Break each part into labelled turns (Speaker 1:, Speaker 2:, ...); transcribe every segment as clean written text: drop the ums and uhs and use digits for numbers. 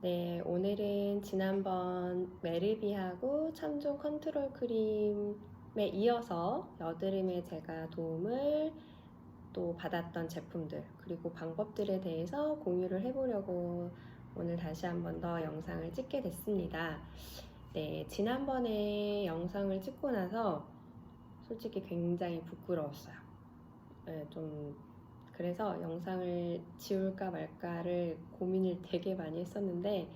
Speaker 1: 네, 오늘은 지난번 메르비하고 참종 컨트롤 크림에 이어서 여드름에 제가 도움을 또 받았던 제품들 그리고 방법들에 대해서 공유를 해보려고 오늘 다시 한 번 더 영상을 찍게 됐습니다. 네, 지난번에 영상을 찍고 나서 솔직히 굉장히 부끄러웠어요. 네, 그래서 영상을 지울까 말까를 고민을 되게 많이 했었는데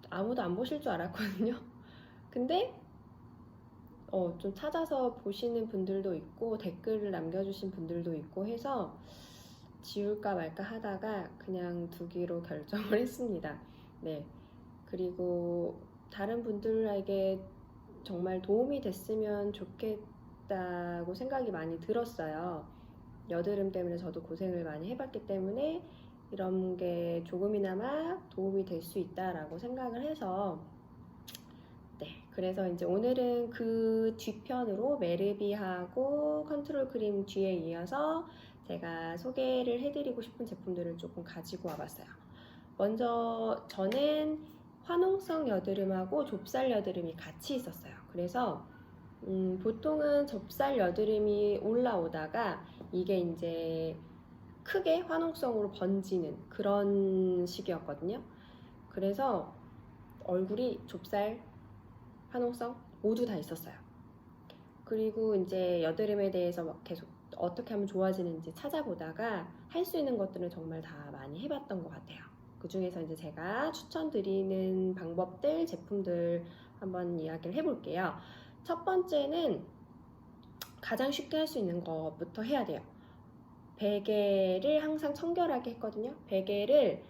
Speaker 1: 아무도 안 보실 줄 알았거든요. 근데 좀 찾아서 보시는 분들도 있고 댓글을 남겨주신 분들도 있고 해서 지울까 말까 하다가 그냥 두기로 결정을 했습니다. 네. 그리고 다른 분들에게 정말 도움이 됐으면 좋겠다고 생각이 많이 들었어요. 여드름 때문에 저도 고생을 많이 해봤기 때문에 이런 게 조금이나마 도움이 될 수 있다라고 생각을 해서 네, 그래서 이제 오늘은 그 뒤편으로 메르비하고 컨트롤 크림 뒤에 이어서 제가 소개를 해드리고 싶은 제품들을 조금 가지고 와봤어요. 먼저 저는 화농성 여드름하고 좁쌀 여드름이 같이 있었어요. 그래서 보통은 좁쌀 여드름이 올라오다가 이게 이제 크게 화농성으로 번지는 그런 시기였거든요. 그래서 얼굴이 좁쌀, 화농성 모두 다 있었어요. 그리고 이제 여드름에 대해서 막 계속 어떻게 하면 좋아지는지 찾아보다가 할 수 있는 것들은 정말 다 많이 해봤던 것 같아요. 그 중에서 이제 제가 추천드리는 방법들, 제품들 한번 이야기를 해볼게요. 첫 번째는 가장 쉽게 할 수 있는 것부터 해야 돼요. 베개를 항상 청결하게 했거든요. 베개를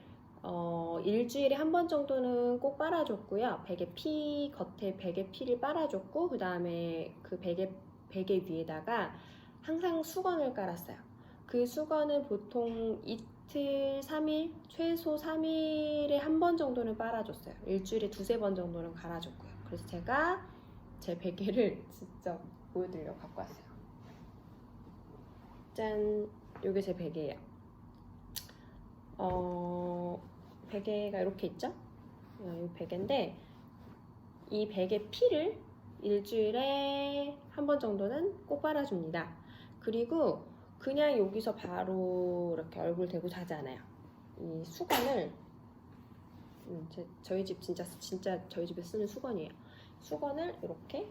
Speaker 1: 일주일에 한 번 정도는 꼭 빨아줬고요. 겉에 베개 피를 빨아줬고, 그 다음에 그 베개 위에다가 항상 수건을 깔았어요. 그 수건은 보통 이틀, 3일, 최소 3일에 한 번 정도는 빨아줬어요. 일주일에 두세 번 정도는 갈아줬고요. 그래서 제가 제 베개를 직접 보여드리려고 갖고 왔어요. 짠! 요게 제 베개예요. 베개가 이렇게 있죠? 이 베개인데 이 베개 피를 일주일에 한 번 정도는 꼭 빨아줍니다. 그리고 그냥 여기서 바로 이렇게 얼굴 대고 자지 않아요. 이 수건을 저희 집 진짜 저희 집에 쓰는 수건이에요. 수건을 이렇게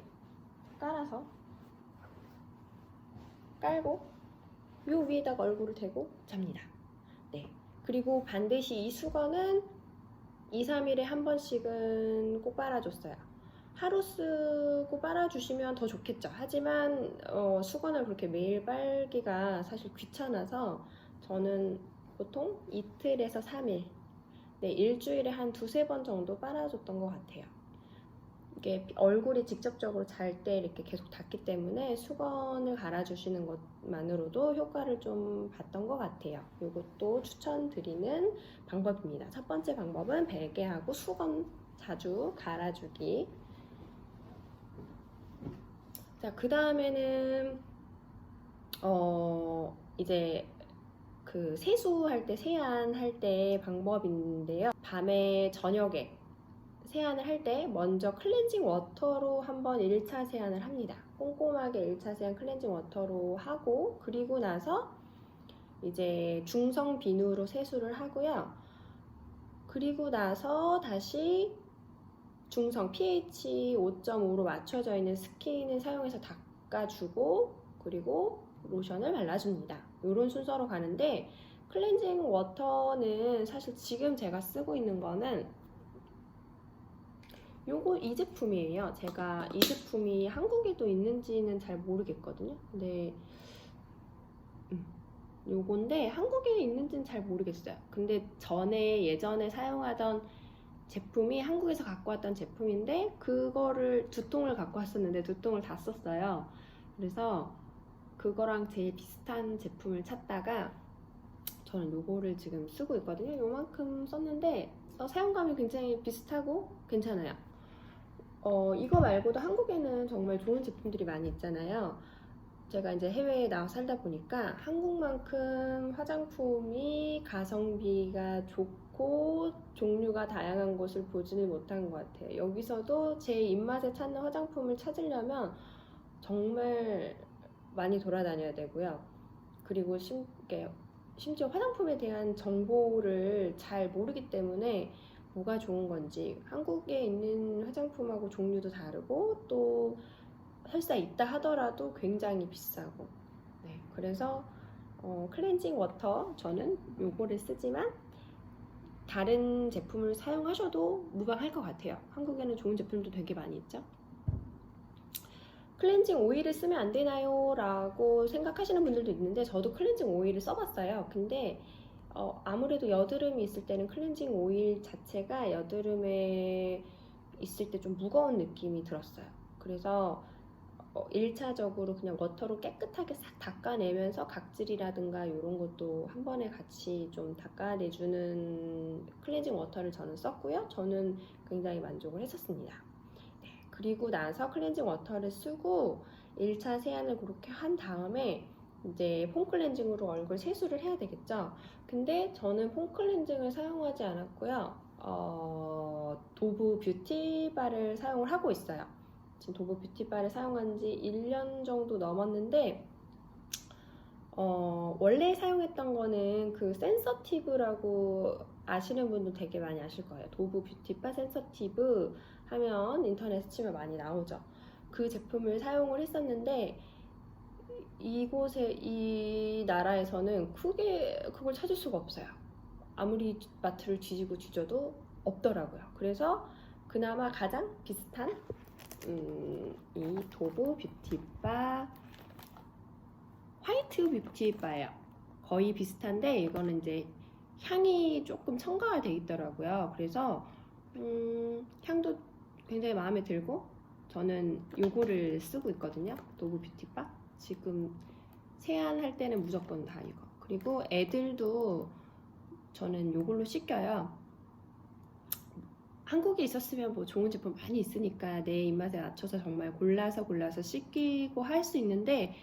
Speaker 1: 깔아서 깔고 요 위에다가 얼굴을 대고 잡니다. 네. 그리고 반드시 이 수건은 2, 3일에 한 번씩은 꼭 빨아줬어요. 하루 쓰고 빨아주시면 더 좋겠죠. 하지만 수건을 그렇게 매일 빨기가 사실 귀찮아서 저는 보통 이틀에서 3일, 네, 일주일에 한 두세 번 정도 빨아줬던 것 같아요. 이게 얼굴이 직접적으로 잘 때 이렇게 계속 닿기 때문에 수건을 갈아주시는 것만으로도 효과를 좀 봤던 것 같아요. 이것도 추천드리는 방법입니다. 첫 번째 방법은 베개하고 수건 자주 갈아주기. 자, 그 다음에는 이제 그 세수할 때, 세안할 때 방법인데요. 밤에 저녁에 세안을 할 때 먼저 클렌징 워터로 한번 1차 세안을 합니다. 꼼꼼하게 1차 세안 클렌징 워터로 하고, 그리고 나서 이제 중성 비누로 세수를 하고요. 그리고 나서 다시 중성 pH 5.5로 맞춰져 있는 스킨을 사용해서 닦아주고, 그리고 로션을 발라줍니다. 이런 순서로 가는데, 클렌징 워터는 사실 지금 제가 쓰고 있는 거는 이 제품이에요. 제가 이 제품이 한국에도 있는지는 잘 모르겠거든요. 근데 요건데 한국에 있는지는 잘 모르겠어요. 근데 예전에 사용하던 제품이 한국에서 갖고 왔던 제품인데 그거를 2통을 갖고 왔었는데 2통을 다 썼어요. 그래서 그거랑 제일 비슷한 제품을 찾다가 저는 요거를 지금 쓰고 있거든요. 요만큼 썼는데 사용감이 굉장히 비슷하고 괜찮아요. 이거 말고도 한국에는 정말 좋은 제품들이 많이 있잖아요. 제가 이제 해외에 나와 살다 보니까 한국만큼 화장품이 가성비가 좋고 종류가 다양한 곳을 보지는 못한 것 같아요. 여기서도 제 입맛에 찾는 화장품을 찾으려면 정말 많이 돌아다녀야 되고요. 그리고 심지어 화장품에 대한 정보를 잘 모르기 때문에 뭐가 좋은 건지, 한국에 있는 화장품하고 종류도 다르고 또 설사 있다 하더라도 굉장히 비싸고, 네, 그래서 클렌징 워터 저는 요거를 쓰지만 다른 제품을 사용하셔도 무방할 것 같아요. 한국에는 좋은 제품도 되게 많이 있죠. 클렌징 오일을 쓰면 안 되나요? 라고 생각하시는 분들도 있는데 저도 클렌징 오일을 써봤어요. 근데 아무래도 여드름이 있을 때는 클렌징 오일 자체가 여드름에 있을 때 좀 무거운 느낌이 들었어요. 그래서 1차적으로 그냥 워터로 깨끗하게 싹 닦아내면서 각질이라든가 이런 것도 한 번에 같이 좀 닦아내주는 클렌징 워터를 저는 썼고요. 저는 굉장히 만족을 했었습니다. 네, 그리고 나서 클렌징 워터를 쓰고 1차 세안을 그렇게 한 다음에 이제 폼 클렌징으로 얼굴 세수를 해야 되겠죠. 근데 저는 폼 클렌징을 사용하지 않았고요. 도브 뷰티바를 사용을 하고 있어요. 지금 도브 뷰티바를 사용한 지 1년 정도 넘었는데 원래 사용했던 거는 그 센서티브라고 아시는 분도 되게 많이 아실 거예요. 도브 뷰티바 센서티브 하면 인터넷에 치면 많이 나오죠. 그 제품을 사용을 했었는데 이 나라에서는 크게 그걸 찾을 수가 없어요. 아무리 마트를 뒤지고 뒤져도 없더라고요. 그래서 그나마 가장 비슷한 이 도브 뷰티바 화이트 뷰티바예요. 거의 비슷한데 이거는 이제 향이 조금 첨가가 되어 있더라고요. 그래서 향도 굉장히 마음에 들고 저는 요거를 쓰고 있거든요. 도브 뷰티바. 지금 세안할 때는 무조건 다 이거. 그리고 애들도 저는 요걸로 씻겨요. 한국에 있었으면 뭐 좋은 제품 많이 있으니까 내 입맛에 맞춰서 정말 골라서 씻기고 할 수 있는데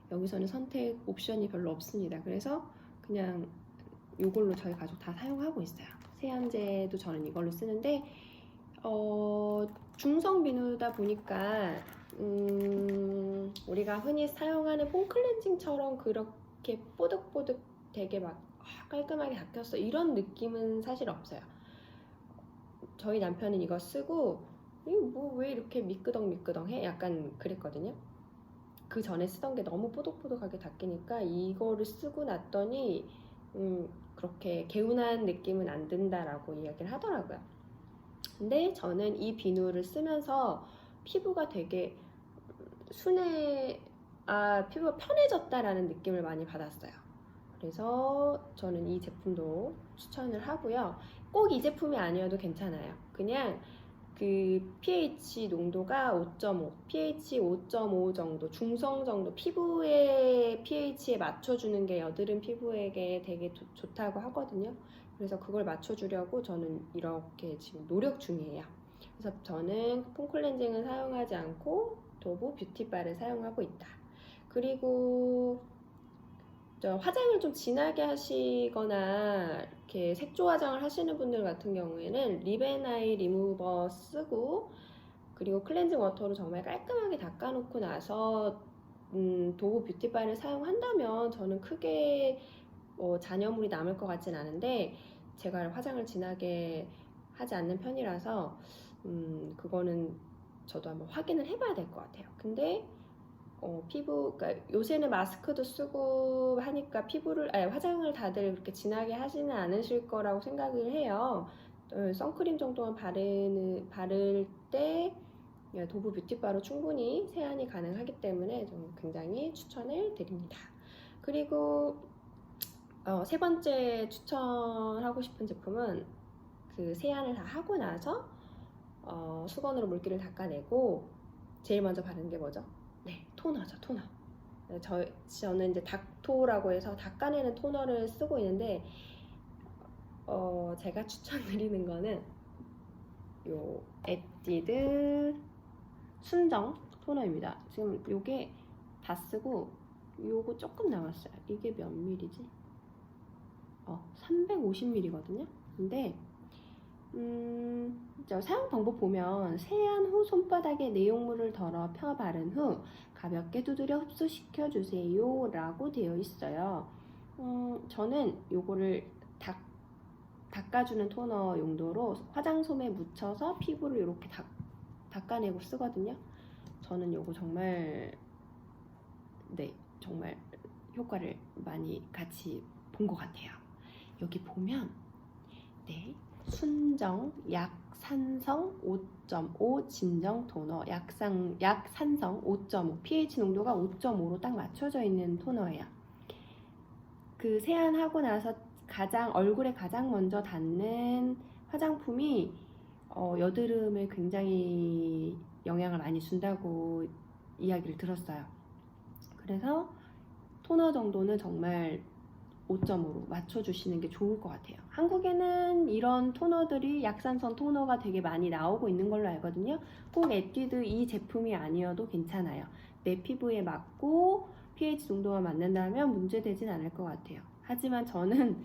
Speaker 1: 여기서는 선택 옵션이 별로 없습니다. 그래서 그냥 이걸로 저희 가족 다 사용하고 있어요. 세안제도 저는 이걸로 쓰는데 중성 비누다 보니까 우리가 흔히 사용하는 폼 클렌징처럼 그렇게 뽀득뽀득 되게 막 깔끔하게 닦였어 이런 느낌은 사실 없어요. 저희 남편은 이거 쓰고 뭐 왜 이렇게 미끄덩미끄덩해? 약간 그랬거든요. 그 전에 쓰던 게 너무 뽀득뽀득하게 닦이니까 이거를 쓰고 났더니 그렇게 개운한 느낌은 안 든다라고 이야기를 하더라고요. 근데 저는 이 비누를 쓰면서 피부가 되게 피부가 편해졌다라는 느낌을 많이 받았어요. 그래서 저는 이 제품도 추천을 하고요. 꼭 이 제품이 아니어도 괜찮아요. 그냥 그 pH 농도가 5.5, pH 5.5 정도, 중성 정도, 피부의 pH에 맞춰주는 게 여드름 피부에게 되게 좋다고 하거든요. 그래서 그걸 맞춰주려고 저는 이렇게 지금 노력 중이에요. 그래서 저는 폼 클렌징을 사용하지 않고 도브 뷰티바를 사용하고 있다. 그리고 화장을 좀 진하게 하시거나 이렇게 색조 화장을 하시는 분들 같은 경우에는 립앤아이 리무버 쓰고 그리고 클렌징 워터로 정말 깔끔하게 닦아놓고 나서 도브 뷰티바를 사용한다면 저는 크게 잔여물이 남을 것 같진 않은데 제가 화장을 진하게 하지 않는 편이라서 그거는 저도 한번 확인을 해봐야 될 것 같아요. 근데 그러니까 요새는 마스크도 쓰고 하니까 화장을 다들 그렇게 진하게 하지는 않으실 거라고 생각을 해요. 선크림 정도만 바를 때 도브 뷰티바로 충분히 세안이 가능하기 때문에 저는 굉장히 추천을 드립니다. 그리고 세 번째 추천하고 싶은 제품은 그 세안을 다 하고 나서 수건으로 물기를 닦아내고 제일 먼저 바르는 게 뭐죠? 네, 토너죠, 토너. 저는 이제 닥토라고 해서 닦아내는 토너를 쓰고 있는데 제가 추천드리는 거는 요 에뛰드 순정 토너입니다. 지금 요게 다 쓰고 요거 조금 남았어요. 이게 몇 밀이지? 350ml거든요. 근데 저 사용 방법 보면 세안 후 손바닥에 내용물을 덜어 펴 바른 후 가볍게 두드려 흡수시켜 주세요 라고 되어 있어요. 저는 요거를 닦아주는 토너 용도로 화장솜에 묻혀서 피부를 이렇게 닦아내고 쓰거든요. 저는 요거 정말 정말 효과를 많이 같이 본 것 같아요. 여기 보면 순정, 약산성 5.5 진정 토너, 약산성 5.5 pH 농도가 5.5로 딱 맞춰져 있는 토너예요. 그 세안하고 나서 얼굴에 가장 먼저 닿는 화장품이 여드름에 굉장히 영향을 많이 준다고 이야기를 들었어요. 그래서 토너 정도는 정말 5.5로 맞춰주시는 게 좋을 것 같아요. 한국에는 이런 토너들이 약산성 토너가 되게 많이 나오고 있는 걸로 알거든요. 꼭 에뛰드 이 제품이 아니어도 괜찮아요. 내 피부에 맞고 pH 농도가 맞는다면 문제되진 않을 것 같아요. 하지만 저는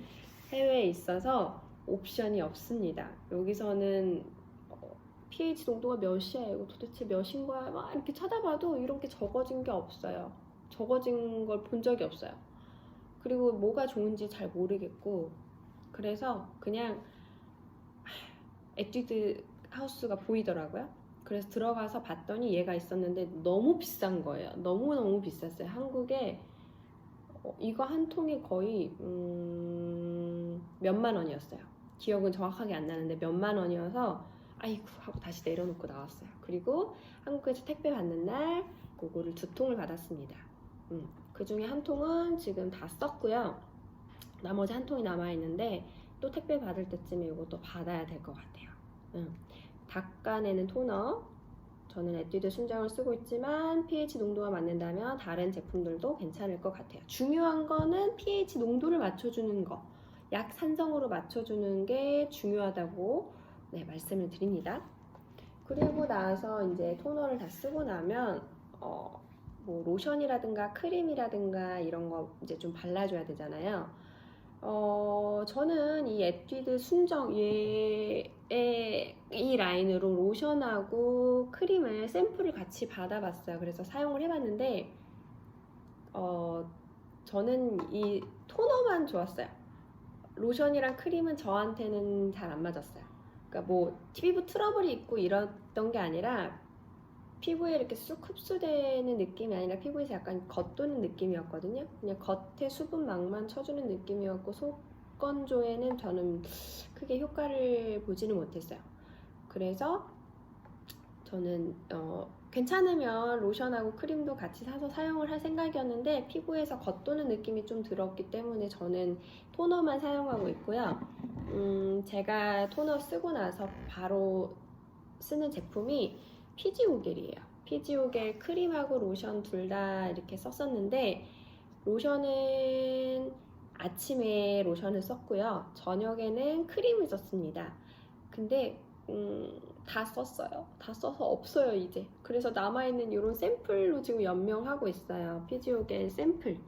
Speaker 1: 해외에 있어서 옵션이 없습니다. 여기서는 pH 농도가 몇이야? 이거 도대체 몇인 거야? 막 이렇게 찾아봐도 이렇게 적어진 게 없어요. 적어진 걸 본 적이 없어요. 그리고 뭐가 좋은지 잘 모르겠고, 그래서 그냥 에뛰드 하우스가 보이더라고요. 그래서 들어가서 봤더니 얘가 있었는데 너무 비싼 거예요. 너무너무 비쌌어요. 한국에 이거 한 통이 거의 몇만 원이었어요. 기억은 정확하게 안 나는데 몇만 원이어서 아이고 하고 다시 내려놓고 나왔어요. 그리고 한국에서 택배 받는 날 그거를 2통을 받았습니다. 그 중에 한 통은 지금 다 썼고요. 나머지 한 통이 남아있는데 또 택배 받을 때쯤에 이것도 받아야 될 것 같아요. 닦아내는 토너, 저는 에뛰드 순정을 쓰고 있지만 pH 농도가 맞는다면 다른 제품들도 괜찮을 것 같아요. 중요한 거는 pH 농도를 맞춰주는 거, 약산성으로 맞춰주는 게 중요하다고 말씀을 드립니다. 그리고 나서 이제 토너를 다 쓰고 나면 뭐 로션이라든가 크림이라든가 이런 거 이제 좀 발라줘야 되잖아요. 저는 이 에뛰드 순정 이 라인으로 로션하고 크림을 샘플을 같이 받아봤어요. 그래서 사용을 해봤는데 저는 이 토너만 좋았어요. 로션이랑 크림은 저한테는 잘 안 맞았어요. 그러니까 뭐 피부 트러블이 있고 이랬던 게 아니라 피부에 이렇게 쑥 흡수되는 느낌이 아니라 피부에서 약간 겉도는 느낌이었거든요. 그냥 겉에 수분막만 쳐주는 느낌이었고 속 건조에는 저는 크게 효과를 보지는 못했어요. 그래서 저는 괜찮으면 로션하고 크림도 같이 사서 사용을 할 생각이었는데 피부에서 겉도는 느낌이 좀 들었기 때문에 저는 토너만 사용하고 있고요. 제가 토너 쓰고 나서 바로 쓰는 제품이 피지오겔이에요. 피지오겔 크림하고 로션 둘 다 이렇게 썼었는데 로션은 아침에 로션을 썼고요. 저녁에는 크림을 썼습니다. 근데 다 썼어요. 다 써서 없어요 이제. 그래서 남아있는 이런 샘플로 지금 연명하고 있어요. 피지오겔 샘플.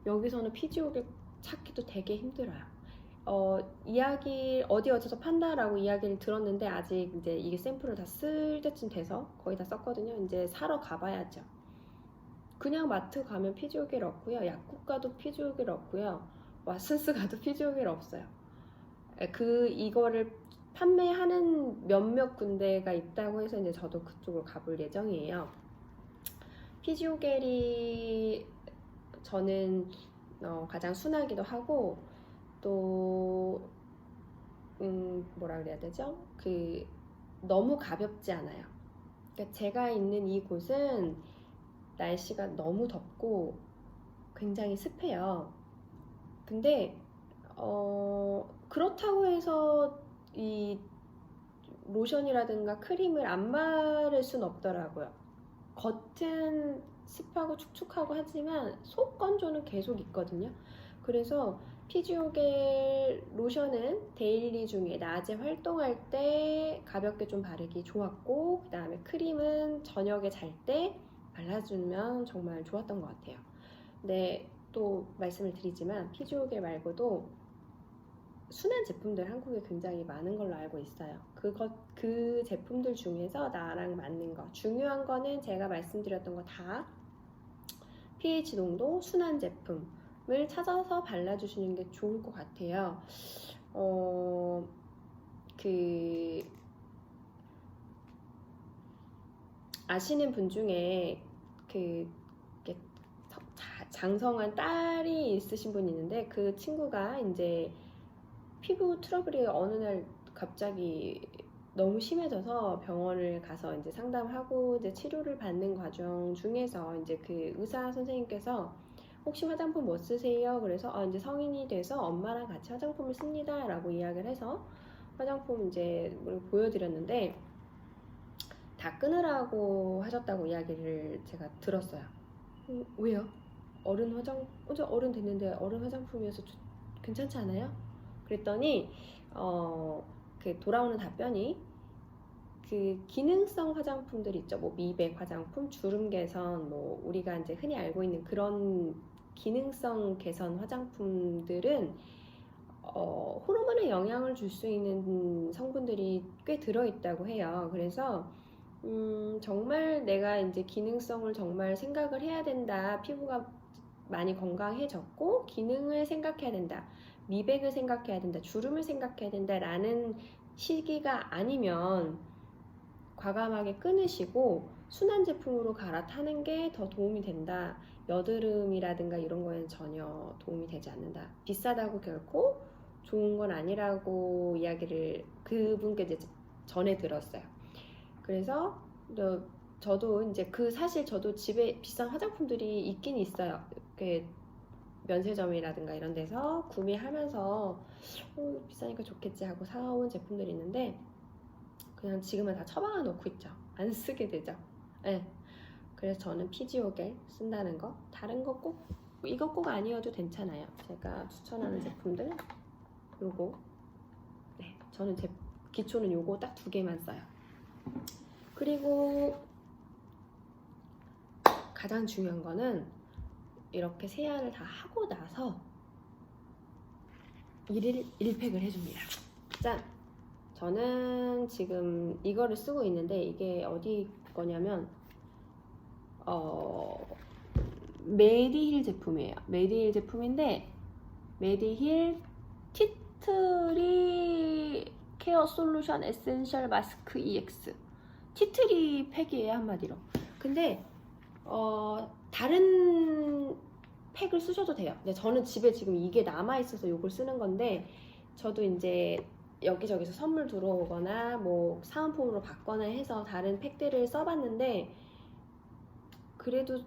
Speaker 1: 여기서는 피지오겔 찾기도 되게 힘들어요. 이야기 어디서 판다라고 이야기를 들었는데 아직 이제 이게 샘플을 다 쓸 때쯤 돼서 거의 다 썼거든요. 이제 사러 가봐야죠. 그냥 마트 가면 피지오겔 없고요. 약국 가도 피지오겔 없고요. 왓슨스 가도 피지오겔 없어요. 이거를 판매하는 몇몇 군데가 있다고 해서 이제 저도 그쪽으로 가볼 예정이에요. 피지오겔이 저는 가장 순하기도 하고 또 뭐라 그래야 되죠? 너무 가볍지 않아요. 그러니까 제가 있는 이곳은 날씨가 너무 덥고 굉장히 습해요. 근데 그렇다고 해서 이 로션이라든가 크림을 안 바를 순 없더라고요. 겉은 습하고 축축하고 하지만 속 건조는 계속 있거든요. 그래서 피지오겔 로션은 데일리 중에 낮에 활동할 때 가볍게 좀 바르기 좋았고, 그 다음에 크림은 저녁에 잘 때 발라주면 정말 좋았던 것 같아요. 근데 또 말씀을 드리지만 피지오겔 말고도 순한 제품들 한국에 굉장히 많은 걸로 알고 있어요. 그 제품들 중에서 나랑 맞는 거, 중요한 거는 제가 말씀드렸던 거 다 pH 농도 순한 제품을 찾아서 발라주시는 게 좋을 것 같아요. 아시는 분 중에 장성한 딸이 있으신 분이 있는데 그 친구가 이제 피부 트러블이 어느 날 갑자기 너무 심해져서 병원을 가서 이제 상담하고 이제 치료를 받는 과정 중에서 이제 그 의사 선생님께서 혹시 화장품 뭐 쓰세요? 그래서 이제 성인이 돼서 엄마랑 같이 화장품을 씁니다 라고 이야기를 해서 화장품 이제 보여드렸는데 다 끊으라고 하셨다고 이야기를 제가 들었어요. 왜요? 어제 어른 됐는데 어른 화장품이어서 괜찮지 않아요? 그랬더니 그 돌아오는 답변이 그 기능성 화장품들 있죠. 뭐 미백 화장품, 주름 개선, 뭐 우리가 이제 흔히 알고 있는 그런 기능성 개선 화장품들은 호르몬에 영향을 줄 수 있는 성분들이 꽤 들어있다고 해요. 그래서 정말 내가 이제 기능성을 정말 생각을 해야 된다. 피부가 많이 건강해졌고 기능을 생각해야 된다. 미백을 생각해야 된다. 주름을 생각해야 된다. 라는 시기가 아니면 과감하게 끊으시고 순한 제품으로 갈아타는 게 더 도움이 된다. 여드름이라든가 이런 거에는 전혀 도움이 되지 않는다. 비싸다고 결코 좋은 건 아니라고 이야기를 그분께 이제 전해 들었어요. 그래서 저도 이제 사실 저도 집에 비싼 화장품들이 있긴 있어요. 면세점이라든가 이런 데서 구매하면서 비싸니까 좋겠지 하고 사온 제품들이 있는데 그냥 지금은 다 처박아 놓고 있죠. 안 쓰게 되죠. 네. 그래서 저는 피지오겔 쓴다는 거, 다른 거 꼭 이거 꼭 아니어도 괜찮아요. 제가 추천하는 제품들 요거, 네, 저는 제 기초는 요거 딱 2개만 써요. 그리고 가장 중요한 거는 이렇게 세안을 다 하고 나서 1팩을 해줍니다. 짠! 저는 지금 이거를 쓰고 있는데 이게 어디 거냐면 메디힐 제품이에요. 메디힐 제품인데 메디힐 티트리 케어 솔루션 에센셜 마스크 EX 티트리 팩이에요, 한마디로. 근데 다른 팩을 쓰셔도 돼요. 근데 저는 집에 지금 이게 남아있어서 이걸 쓰는 건데 저도 이제 여기저기서 선물 들어오거나 뭐 사은품으로 받거나 해서 다른 팩들을 써봤는데 그래도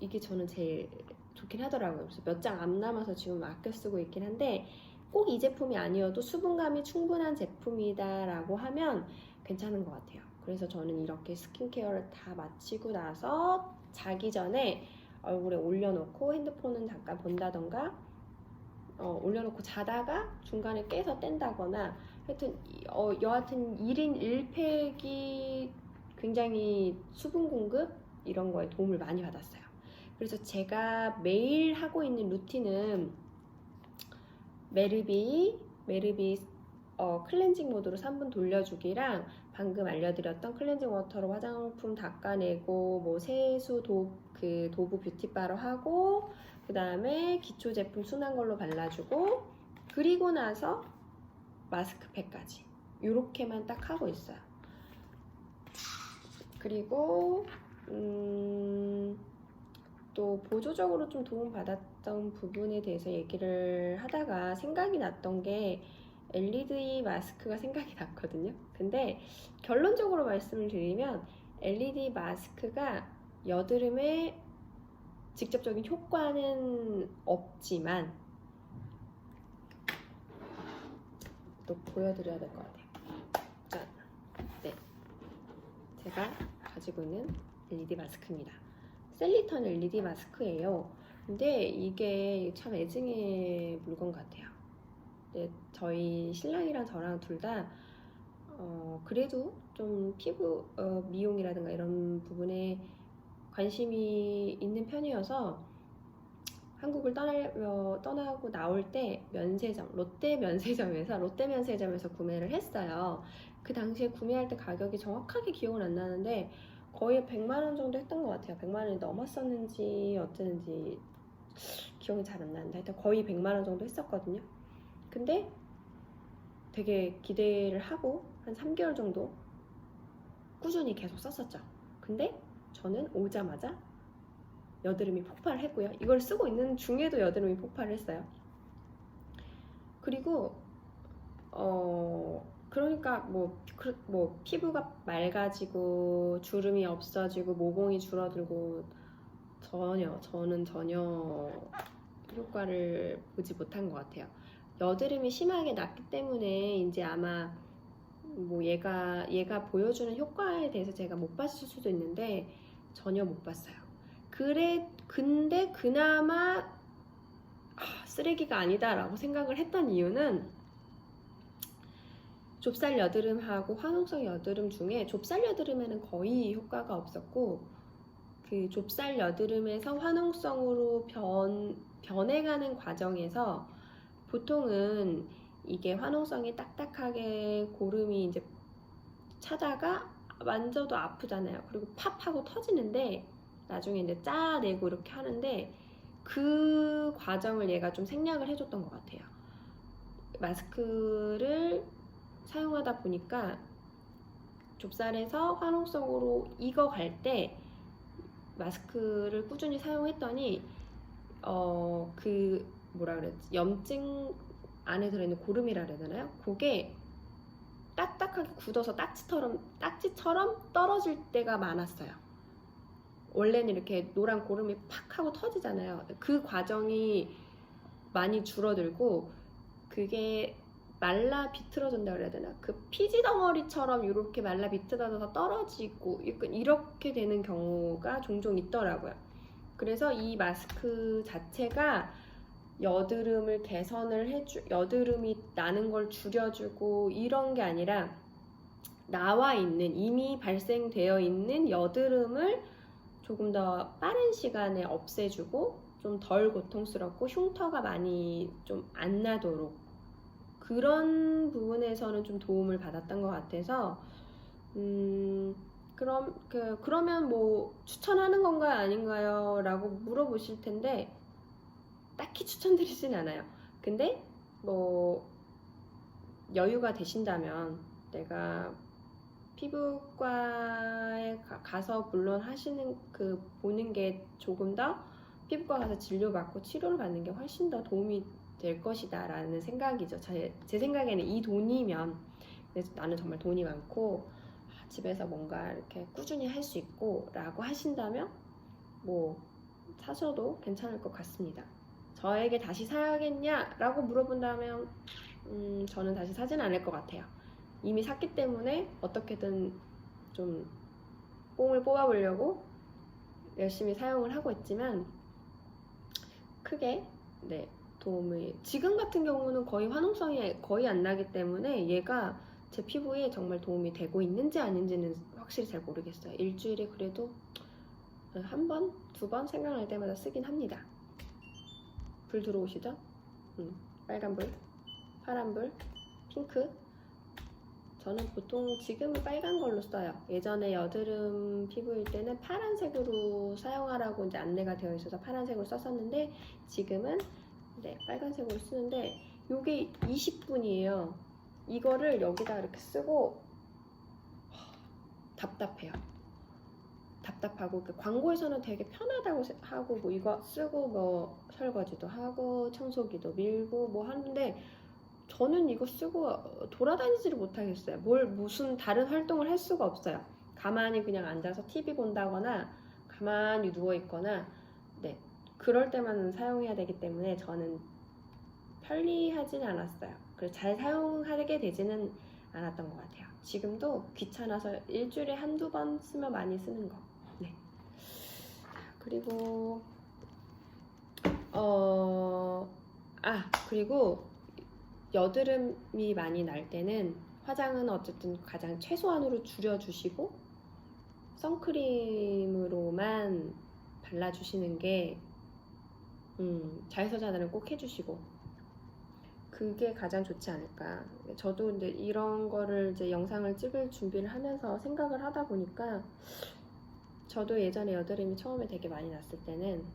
Speaker 1: 이게 저는 제일 좋긴 하더라고요. 그래서 몇 장 안 남아서 지금 아껴 쓰고 있긴 한데 꼭 이 제품이 아니어도 수분감이 충분한 제품이다 라고 하면 괜찮은 것 같아요. 그래서 저는 이렇게 스킨케어를 다 마치고 나서 자기 전에 얼굴에 올려놓고 핸드폰은 잠깐 본다던가 올려놓고 자다가 중간에 깨서 뗀다거나 하여튼 여하튼 1인 1팩이 굉장히 수분 공급 이런 거에 도움을 많이 받았어요. 그래서 제가 매일 하고 있는 루틴은 메르비 클렌징 모드로 3분 돌려주기랑 방금 알려드렸던 클렌징 워터로 화장품 닦아내고 뭐 세수 도부 뷰티바로 하고 그 다음에 기초 제품 순한 걸로 발라주고 그리고 나서 마스크팩까지 이렇게만 딱 하고 있어요. 그리고 또 보조적으로 좀 도움받았던 부분에 대해서 얘기를 하다가 생각이 났던 게 LED 마스크가 생각이 났거든요. 근데 결론적으로 말씀을 드리면 LED 마스크가 여드름에 직접적인 효과는 없지만 또 보여드려야 될 것 같아요. 짠. 네, 제가 가지고 있는 LED 마스크입니다. 셀리턴 LED 마스크예요. 근데 이게 참 애증의 물건 같아요. 네, 저희 신랑이랑 저랑 둘 다 그래도 좀 피부 미용이라든가 이런 부분에 관심이 있는 편이어서 한국을 떠나고 나올 때 면세점, 롯데 면세점에서 구매를 했어요. 그 당시에 구매할 때 가격이 정확하게 기억은 안 나는데 거의 100만 원 정도 했던 것 같아요. 100만 원이 넘었었는지 어쩌는지 기억이 잘 안 나는데 하여튼 거의 100만 원 정도 했었거든요. 근데 되게 기대를 하고 한 3개월 정도 꾸준히 계속 썼었죠. 근데 저는 오자마자 여드름이 폭발을 했고요. 이걸 쓰고 있는 중에도 여드름이 폭발을 했어요. 그리고 그러니까 뭐 피부가 맑아지고 주름이 없어지고 모공이 줄어들고 저는 전혀 효과를 보지 못한 것 같아요. 여드름이 심하게 났기 때문에 이제 아마 뭐 얘가 보여주는 효과에 대해서 제가 못 봤을 수도 있는데 전혀 못 봤어요. 근데 그나마 쓰레기가 아니다라고 생각을 했던 이유는 좁쌀 여드름하고 화농성 여드름 중에 좁쌀 여드름에는 거의 효과가 없었고 그 좁쌀 여드름에서 화농성으로 변해가는 과정에서 보통은 이게 화농성이 딱딱하게 고름이 이제 차다가 만져도 아프잖아요. 그리고 팝 하고 터지는데 나중에 이제 짜내고 이렇게 하는데 그 과정을 얘가 좀 생략을 해줬던 것 같아요. 마스크를 사용하다 보니까 좁쌀에서 화농성으로 익어갈 때 마스크를 꾸준히 사용했더니 그 뭐라 그랬지? 염증 안에 들어있는 고름이라 그래야 되나요? 그게 딱딱하게 굳어서 딱지처럼 떨어질 때가 많았어요. 원래는 이렇게 노란 고름이 팍 하고 터지잖아요. 그 과정이 많이 줄어들고 그게 말라 비틀어진다 그래야 되나? 그 피지 덩어리처럼 이렇게 말라 비틀어져서 떨어지고 이렇게 되는 경우가 종종 있더라고요. 그래서 이 마스크 자체가 여드름을 개선을 여드름이 나는 걸 줄여주고 이런 게 아니라 이미 발생되어 있는 여드름을 조금 더 빠른 시간에 없애주고 좀 덜 고통스럽고 흉터가 많이 좀 안 나도록 그런 부분에서는 좀 도움을 받았던 것 같아서 그러면 뭐 추천하는 건가요 아닌가요? 라고 물어보실 텐데 딱히 추천드리진 않아요. 근데 뭐 여유가 되신다면 내가 피부과에 가서 물론 하시는 보는 게 조금 더 피부과 가서 진료받고 치료를 받는 게 훨씬 더 도움이 될 것이다 라는 생각이죠. 제 생각에는 이 돈이면 나는 정말 돈이 많고 집에서 뭔가 이렇게 꾸준히 할 수 있고 라고 하신다면 뭐 사셔도 괜찮을 것 같습니다. 저에게 다시 사야겠냐 라고 물어본다면 저는 다시 사진 않을 것 같아요. 이미 샀기 때문에 어떻게든 좀 뽕을 뽑아보려고 열심히 사용을 하고 있지만 크게 도움이 지금 같은 경우는 거의 화농성이 거의 안 나기 때문에 얘가 제 피부에 정말 도움이 되고 있는지 아닌지는 확실히 잘 모르겠어요. 일주일에 그래도 한 번, 두 번 생각날 때마다 쓰긴 합니다. 불 들어오시죠? 빨간불, 파란불, 핑크. 저는 보통 지금은 빨간 걸로 써요. 예전에 여드름 피부일 때는 파란색으로 사용하라고 이제 안내가 되어 있어서 파란색으로 썼었는데 지금은 빨간색으로 쓰는데 요게 20분이에요. 이거를 여기다 이렇게 쓰고 답답해요. 답답하고 광고에서는 되게 편하다고 하고 뭐 이거 쓰고 뭐 설거지도 하고 청소기도 밀고 뭐 하는데 저는 이거 쓰고 돌아다니지를 못하겠어요. 무슨 다른 활동을 할 수가 없어요. 가만히 그냥 앉아서 TV 본다거나 가만히 누워 있거나 그럴 때만 사용해야 되기 때문에 저는 편리하진 않았어요. 그래서 잘 사용하게 되지는 않았던 것 같아요. 지금도 귀찮아서 일주일에 한두 번 쓰면 많이 쓰는 거. 그리고 그리고 여드름이 많이 날 때는 화장은 어쨌든 가장 최소한으로 줄여주시고 선크림으로만 발라주시는 게 자외선 차단을 꼭 해주시고 그게 가장 좋지 않을까. 저도 이제 이런 거를 이제 영상을 찍을 준비를 하면서 생각을 하다 보니까 저도 예전에 여드름이 처음에 되게 많이 났을 때는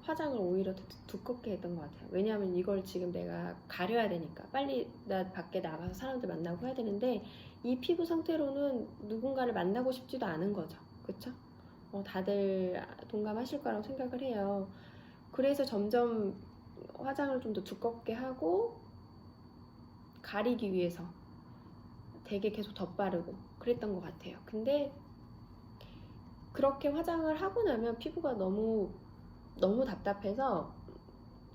Speaker 1: 화장을 오히려 두껍게 했던 것 같아요. 왜냐하면 이걸 지금 내가 가려야 되니까 빨리 나 밖에 나가서 사람들 만나고 해야 되는데 이 피부 상태로는 누군가를 만나고 싶지도 않은 거죠. 그쵸? 다들 동감하실 거라고 생각을 해요. 그래서 점점 화장을 좀 더 두껍게 하고 가리기 위해서 되게 계속 덧바르고 그랬던 것 같아요. 근데 그렇게 화장을 하고 나면 피부가 너무 답답해서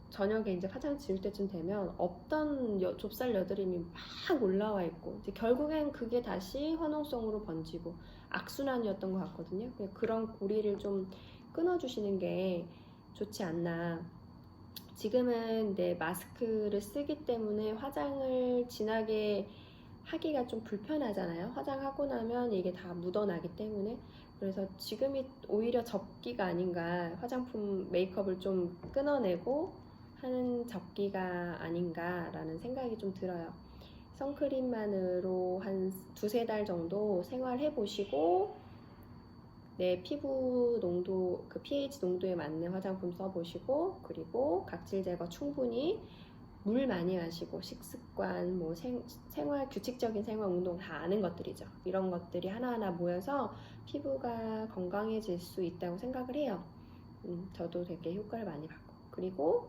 Speaker 1: 저녁에 이제 화장 지울 때쯤 되면 없던 좁쌀 여드름이 막 올라와 있고 이제 결국엔 그게 다시 화농성으로 번지고 악순환이었던 것 같거든요. 그런 고리를 좀 끊어주시는 게 좋지 않나. 지금은 내 마스크를 쓰기 때문에 화장을 진하게 하기가 좀 불편하잖아요. 화장하고 나면 이게 다 묻어나기 때문에. 그래서 지금이 오히려 적기가 아닌가, 화장품 메이크업을 좀 끊어내고 하는 적기가 아닌가라는 생각이 좀 들어요. 선크림만으로 한 두세 달 정도 생활해 보시고 내 피부 농도, 그 pH 농도에 맞는 화장품 써보시고 그리고 각질 제거 충분히 물 많이 마시고 식습관, 뭐 생활 규칙적인 생활 운동 다 아는 것들이죠. 이런 것들이 하나하나 모여서 피부가 건강해질 수 있다고 생각을 해요. 저도 되게 효과를 많이 받고 그리고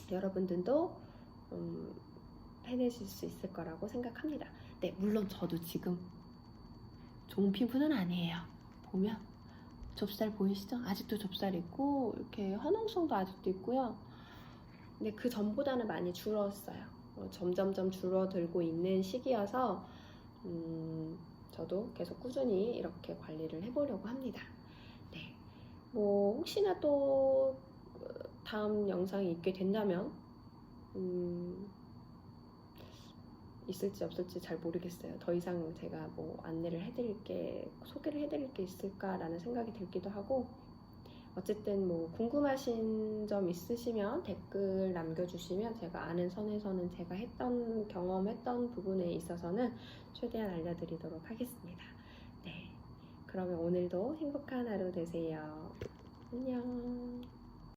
Speaker 1: 여러분들도 해내실 수 있을 거라고 생각합니다. 네, 물론 저도 지금 좋은 피부는 아니에요. 보면 좁쌀 보이시죠? 아직도 좁쌀 있고 이렇게 화농성도 아직도 있고요. 근데 그 전보다는 많이 줄었어요. 점점점 줄어들고 있는 시기여서 저도 계속 꾸준히 이렇게 관리를 해보려고 합니다. 네, 뭐 혹시나 또 다음 영상이 있게 된다면 있을지 없을지 잘 모르겠어요. 더 이상 제가 뭐 안내를 해드릴 게, 소개를 해드릴 게 있을까라는 생각이 들기도 하고 어쨌든 뭐 궁금하신 점 있으시면 댓글 남겨주시면 제가 아는 선에서는 제가 했던 경험했던 부분에 있어서는 최대한 알려드리도록 하겠습니다. 네, 그러면 오늘도 행복한 하루 되세요. 안녕.